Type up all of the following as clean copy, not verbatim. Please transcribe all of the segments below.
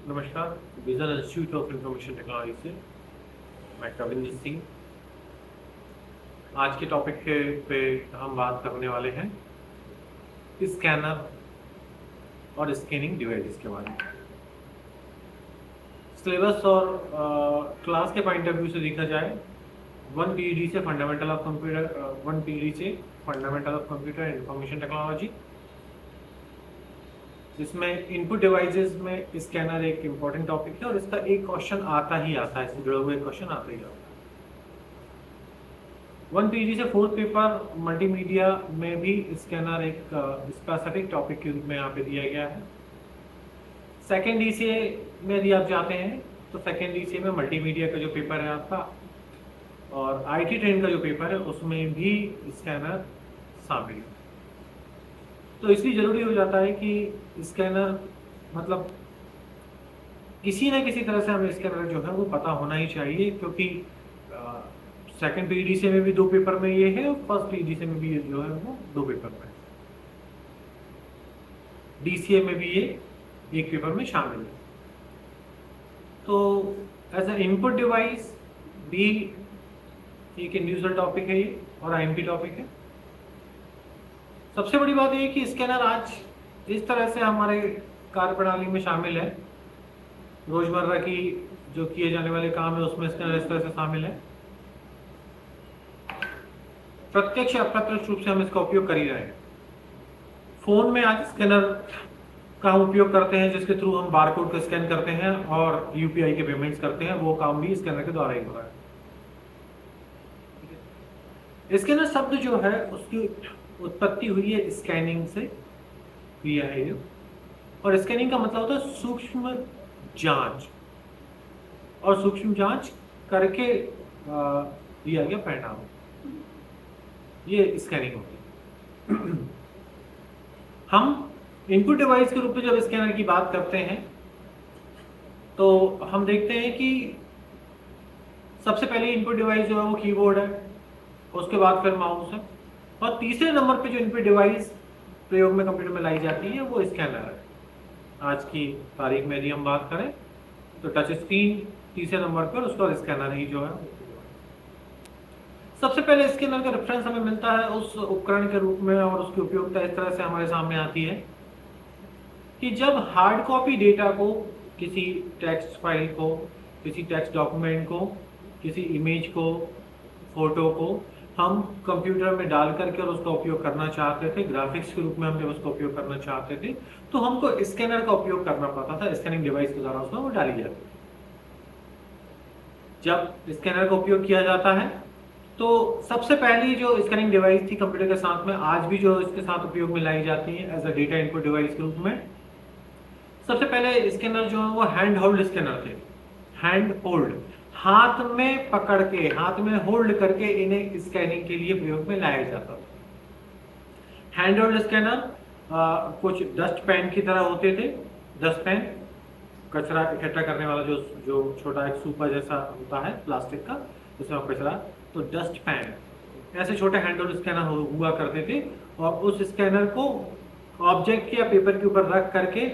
नमस्कार, vision institute of information technology से मैं कविंद्र सिंह। आज के टॉपिक पे हम बात करने वाले हैं स्कैनर और स्कैनिंग डिवाइसेस के बारे में। सिलेबस और क्लास के पॉइंट ऑफ व्यू से देखा जाए 1 पीईडी से फंडामेंटल ऑफ कंप्यूटर 1 पीईडी से fundamental of computer and information technology, जिसमें इनपुट डिवाइसेस में स्कैनर एक इम्पॉर्टेंट टॉपिक है और इसका एक क्वेश्चन आता ही आता है, इससे जुड़े हुए क्वेश्चन आता ही आता है। 1 पीईडी से 4th पेपर मल्टीमीडिया में भी स्कैनर एक स्पेसिफिक टॉपिक के रूप में यहाँ पे दिया गया है। सेकेंड डीसीए में यदि आप जाते हैं तो सेकेंड डीसीए में मल्टीमीडिया का जो पेपर है आपका और आईटी ट्रेन का जो पेपर है उसमें भी स्कैनर शामिल है। तो इसलिए ज़रूरी हो जाता है कि स्कैनर मतलब किसी न किसी तरह से हमें स्कैनर जो है वो पता होना ही चाहिए, क्योंकि सेकंड पीईडी में भी 2 पेपर में ये है और फर्स्ट पीईडी में भी ये जो है वो 2 पेपर में है। डीसीए में भी ये एक पेपर में शामिल है। तो एज ए इनपुट डिवाइस भी एक इंडिविजुअल टॉपिक है ये और आईएमपी टॉपिक है। सबसे बड़ी बात यह है कि स्कैनर आज इस तरह से हमारे कार्यप्रणाली में शामिल है, रोजमर्रा की जो किए जाने वाले काम है उसमें स्कैनर इस तरह से शामिल है। प्रत्यक्ष या अप्रत्यक्ष रूप से हम इसका उपयोग कर ही रहे हैं। फोन में आज स्कैनर का हम उपयोग करते हैं, जिसके थ्रू हम बारकोड को स्कैन करते हैं और यूपीआई के पेमेंट्स करते हैं। वो काम भी स्कैनर के द्वारा ही हो रहा है। स्कैनर शब्द जो है उसकी उत्पत्ति हुई है स्कैनिंग से हुई है ये, और स्कैनिंग का मतलब होता है सूक्ष्म जांच, और सूक्ष्म जांच करके दिया गया परिणाम, ये स्कैनिंग होती है। हम इनपुट डिवाइस के रूप में जब स्कैनर की बात करते हैं तो हम देखते हैं कि सबसे पहले इनपुट डिवाइस जो है वो कीबोर्ड है, उसके बाद फिर माउस है, और तीसरे नंबर पे जो इनपुट डिवाइस प्रयोग में कंप्यूटर में लाई जाती है वो स्कैनर है। आज की तारीख में यदि हम बात करें तो टच स्क्रीन तीसरे नंबर पर, उसका और स्कैनर ही जो है। सबसे पहले स्कैनर का रेफरेंस हमें मिलता है उस उपकरण के रूप में, और उसकी उपयोगिता इस तरह से हमारे सामने आती है कि जब हार्ड कॉपी डेटा को, किसी टेक्स्ट फाइल को, किसी टेक्स्ट डॉक्यूमेंट को, किसी इमेज को, फोटो को हम कंप्यूटर में डाल करके और उसका उपयोग करना चाहते थे, ग्राफिक्स के रूप में हम जब उसका उपयोग करना चाहते थे तो हमको स्कैनर का उपयोग करना पड़ता था। स्कैनिंग डिवाइस के द्वारा उसमें वो डाली जाती थी। जब स्कैनर का उपयोग किया जाता है तो सबसे पहली जो स्कैनिंग डिवाइस थी कंप्यूटर के साथ में, आज भी जो इसके साथ उपयोग में लाई जाती है as a data input device के रूप में, सबसे पहले स्कैनर जो है वो हैंड होल्ड स्कैनर थे। हैंड होल्ड, हाथ में पकड़ के, हाथ में होल्ड करके इन्हें स्कैनिंग के लिए प्रयोग में लाया जाता था। हैंड होल्ड स्कैनर कुछ डस्ट पैन की तरह होते थे। डस्ट पैन, कचरा इकट्ठा करने वाला जो छोटा एक सूपर जैसा होता है प्लास्टिक का, जिसमें कचरा, तो डस्ट पैन, ऐसे छोटे हैंड होल्ड स्कैनर हुआ करते थे। और उस स्कैनर को ऑब्जेक्ट या पेपर के ऊपर रख करके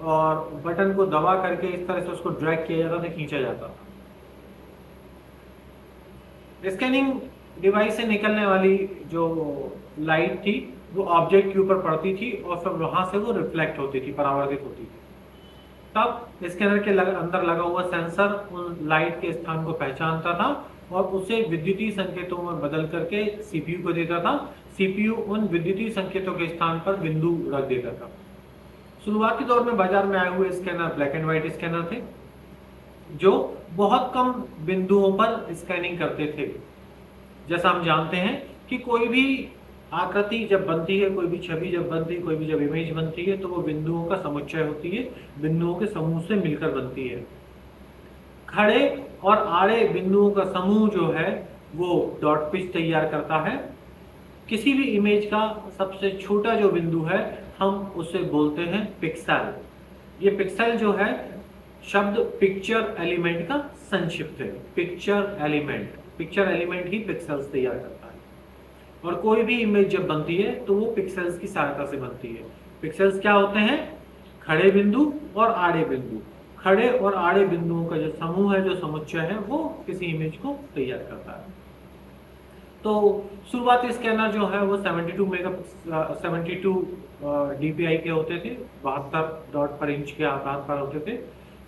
और बटन को दबा करके इस तरह से उसको ड्रैग किया जाता था, खींचा जाता था। स्कैनिंग डिवाइस से निकलने वाली जो लाइट थी वो ऑब्जेक्ट के ऊपर पड़ती थी और फिर वहां से वो रिफ्लेक्ट होती थी, परावर्तित होती थी। तब स्कैनर के अंदर लगा हुआ सेंसर उन लाइट के स्थान को पहचानता था और उसे विद्युतीय संकेतों में बदल करके सीपीयू को देता था। सीपीयू उन विद्युतीय संकेतों के स्थान पर बिंदु रख देता था। शुरुआती दौर में बाजार में आए हुए scanner black and white scanner थे, जो बहुत कम बिंदुओं पर स्कैनिंग करते थे। जैसा हम जानते हैं कि कोई भी आकृति जब बनती है, कोई भी छवि जब बनती है, कोई भी जब इमेज बनती है तो वो बिंदुओं का समुच्चय होती है, बिंदुओं के समूह से मिलकर बनती है। खड़े और आड़े बिंदुओं का समूह जो है वो डॉट पिच तैयार करता है। किसी भी इमेज का सबसे छोटा जो बिंदु है हम उसे बोलते हैं पिक्सल। ये पिक्सल जो है शब्द पिक्चर एलिमेंट का संक्षिप्त है। पिक्चर एलिमेंट ही पिक्सेल्स तैयार करता है। और कोई भी इमेज जब बनती है तो वो पिक्सेल्स की सहायता से बनती है। पिक्सेल्स क्या होते हैं? खड़े बिंदु और आड़े बिंदु। खड़े और आड़े बिंदुओं का जो समूह है, जो समुच्चय है, वो किसी इमेज को तैयार करता है। तो शुरुआती स्कैनर जो है वो 72 DPI के होते थे, 72 डॉट पर इंच के आधार पर होते थे।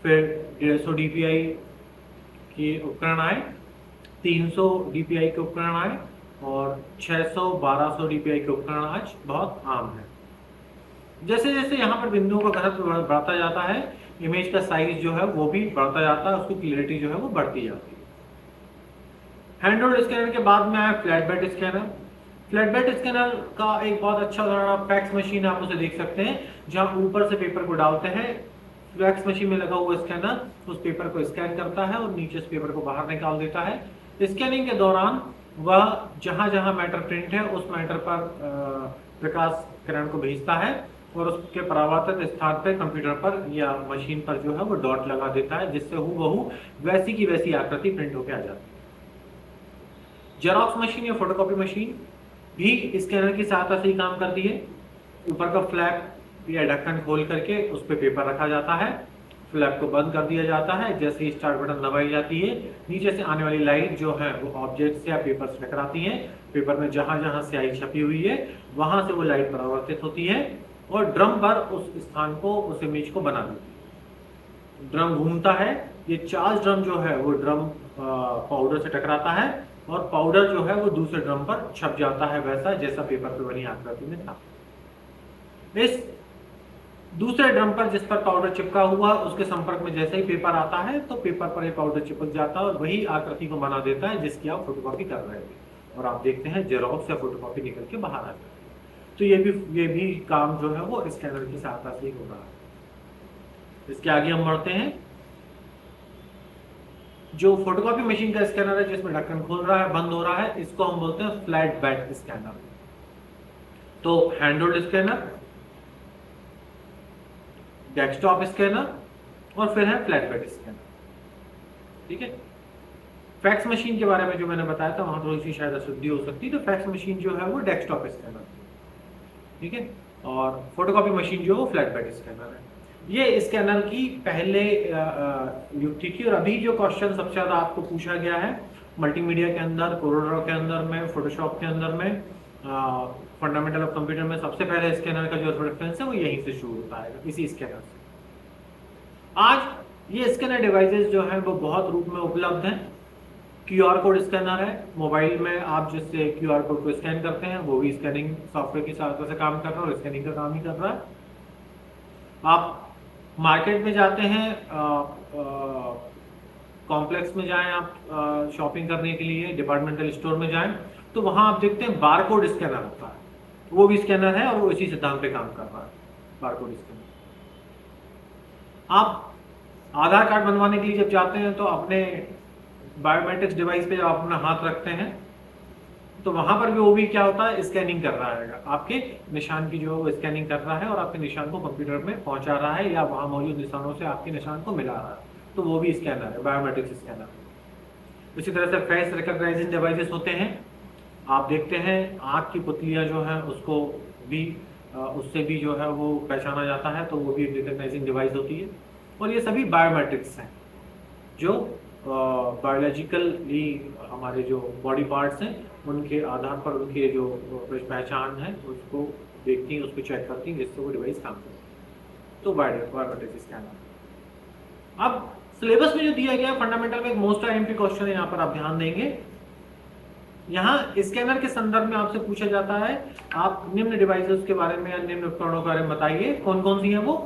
फिर 150 DPI के उपकरण आए, 300 DPI के उपकरण आए और 600-1200 DPI के उपकरण आज बहुत आम है। जैसे जैसे यहाँ पर बिंदुओं का घनत्व बढ़ता जाता है, इमेज का साइज जो है वो भी बढ़ता जाता है, उसकी क्लियरिटी जो है वो बढ़ती जाती है। हैंड होल्ड स्कैनर के बाद में आया flat bed scanner. Flat bed scanner का एक बहुत अच्छा उदाहरण फैक्स मशीन, आप उसे देख सकते हैं, जहां ऊपर से पेपर को डालते हैं, फैक्स मशीन में लगा हुआ स्कैनर उस पेपर को स्कैन करता है और नीचे से पेपर को बाहर निकाल देता है। स्कैनिंग के दौरान वह जहां जहां मैटर प्रिंट है उस मैटर पर प्रकाश किरण को भेजता है और उसके परावर्तित स्थान पर कंप्यूटर पर या मशीन पर जो है वो डॉट लगा देता है, जिससे हूबहू वैसी की वैसी आकृति प्रिंट होकर आ जाती है। जेरॉक्स मशीन या फोटोकॉपी मशीन भी स्कैनर की सहायता से ही काम करती है। ऊपर का फ्लैप या ढक्कन खोल करके उस पर पेपर रखा जाता है, फ्लैप को बंद कर दिया जाता है, जैसे ही स्टार्ट बटन दबाई जाती है नीचे से आने वाली लाइट जो है वो ऑब्जेक्ट से या पेपर से टकराती है। पेपर में जहां जहां स्याही छपी हुई है वहां से वो लाइट परावर्तित होती है और ड्रम पर उस स्थान को, उस इमेज को बना देती है। ड्रम घूमता है, ये चार्ज ड्रम जो है वो ड्रम पाउडर से टकराता है और पाउडर जो है वो दूसरे ड्रम पर छप जाता है, वैसा जैसा पेपर पे बनी आकृति में था। इस दूसरे ड्रम पर जिस पर पाउडर चिपका हुआ उसके संपर्क में जैसे ही पेपर आता है तो पेपर पर ये पाउडर चिपक जाता है और वही आकृति को बना देता है जिसकी आप फोटोकॉपी कर रहे थे, और आप देखते हैं जेरॉक्स या फोटोकॉपी निकल के बाहर आ जाती है। तो ये भी काम जो है वो स्कैनर की सहायता से ही हो रहा है। इसके आगे हम बढ़ते हैं। जो फोटोकॉपी मशीन का स्कैनर है जिसमें ढक्कन खुल रहा है, बंद हो रहा है, इसको हम बोलते हैं फ्लैट बेड स्कैनर। तो hand hold scanner, desktop scanner और फिर है फ्लैट बेड स्कैनर। ठीक है। फैक्स मशीन के बारे में जो मैंने बताया था वहां थोड़ी सी शायद अशुद्धि हो सकती है, तो फैक्स मशीन जो है वो डेस्कटॉप स्कैनर, ठीक है, और फोटोकॉपी मशीन जो है वो फ्लैट बेड स्कैनर है। ये स्कैनर की पहले युक्ति थी और अभी जो क्वेश्चन सबसे ज्यादा आपको पूछा गया है मल्टीमीडिया के अंदर, कोरोड्रॉ के अंदर में, फोटोशॉप के अंदर में, फंडामेंटल ऑफ कंप्यूटर में, सबसे पहले स्कैनर का जो रेफरेंस है वो यहीं से शुरू होता है, इसी स्कैनर से। आज ये स्कैनर डिवाइसेस जो है वो बहुत रूप में उपलब्ध हैं। QR कोड स्कैनर है, मोबाइल में आप जिससे QR कोड को स्कैन करते हैं वो भी स्कैनिंग सॉफ्टवेयर की सहायता से काम कर रहा है और स्कैनिंग का काम ही कर रहा है। आप मार्केट में जाते हैं, कॉम्प्लेक्स में जाएं, आप शॉपिंग करने के लिए डिपार्टमेंटल स्टोर में जाएं तो वहां आप देखते हैं बारकोड स्कैनर होता है, वो भी स्कैनर है और वो इसी सिद्धांत पे काम कर रहा है, बारकोड स्कैनर। आप आधार कार्ड बनवाने के लिए जब जाते हैं तो अपने बायोमेट्रिक्स डिवाइस पे जब आप अपना हाथ रखते हैं तो वहां पर भी वो भी क्या होता है, स्कैनिंग कर रहा है, आपके निशान की जो है वो स्कैनिंग कर रहा है और आपके निशान को कंप्यूटर में पहुंचा रहा है या वहां मौजूद निशानों से आपके निशान को मिला रहा है, तो वो भी स्कैनर है, बायोमेट्रिक्स स्कैनर। इसी तरह से फेस रिकॉग्नाइजिंग डिवाइसेस होते हैं, आप देखते हैं आंख की पुतलियां जो है उसको भी उससे भी जो है वो पहचाना जाता है, तो वो भी एक रिकॉग्नाइजिंग डिवाइस होती है। और ये सभी बायोमेट्रिक्स हैं जो बायोलॉजिकली हमारे जो बॉडी पार्ट्स हैं उनके आधार पर उनके जो पहचान है उसको देखती हैं, उसको चेक करती हैं, जिससे वो डिवाइस काम करती है। तो बायोमेट्रिक्स स्कैनर। अब सिलेबस में जो दिया गया फंडामेंटल में एक मोस्ट आईएमपी क्वेश्चन है, यहाँ पर आप ध्यान देंगे। यहाँ स्कैनर के संदर्भ में आपसे पूछा जाता है आप निम्न डिवाइसेस के बारे में या निम्न उपकरणों के बारे में बताइए, कौन कौन सी हैं वो।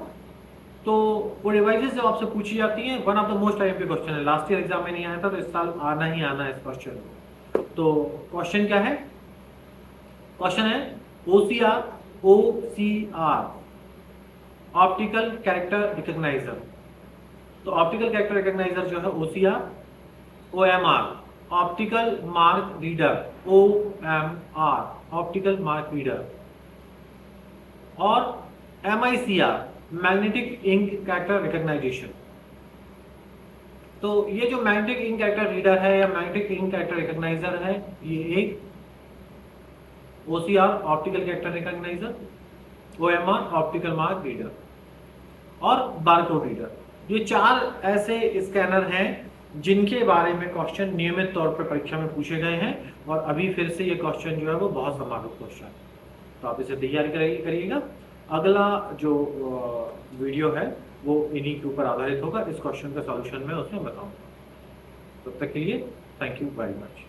तो वो डिवाइसेस जब आपसे पूछी जाती हैं, one of the most IMP question है, लास्ट ईयर एग्जाम में नहीं आया था तो इस साल आना ही आना है इस क्वेश्चन को। तो क्वेश्चन क्या है? क्वेश्चन है OCR ऑप्टिकल कैरेक्टर रिकॉग्नाइजर। तो ऑप्टिकल कैरेक्टर रिकॉग्नाइजर जो है OCR, OMR optical mark reader, OMR optical mark reader, और MICR magnetic ink character recognition. तो ये जो मैग्नेटिक इंक कैरेक्टर रीडर है या मैग्नेटिक इंक कैरेक्टर रिकॉग्नाइजर है, ये एक OCR optical character recogniser, OMR optical mark reader और बारकोड रीडर। ये 4 ऐसे स्कैनर हैं जिनके बारे में क्वेश्चन नियमित तौर पर परीक्षा में पूछे गए हैं, और अभी फिर से ये क्वेश्चन जो है वो बहुत संभावित क्वेश्चन है, तो आप इसे तैयार करिएगा। अगला जो वीडियो है वो इन्हीं के ऊपर आधारित होगा, इस क्वेश्चन का सॉल्यूशन मैं उसमें बताऊंगा। तब तक के लिए थैंक यू वेरी मच।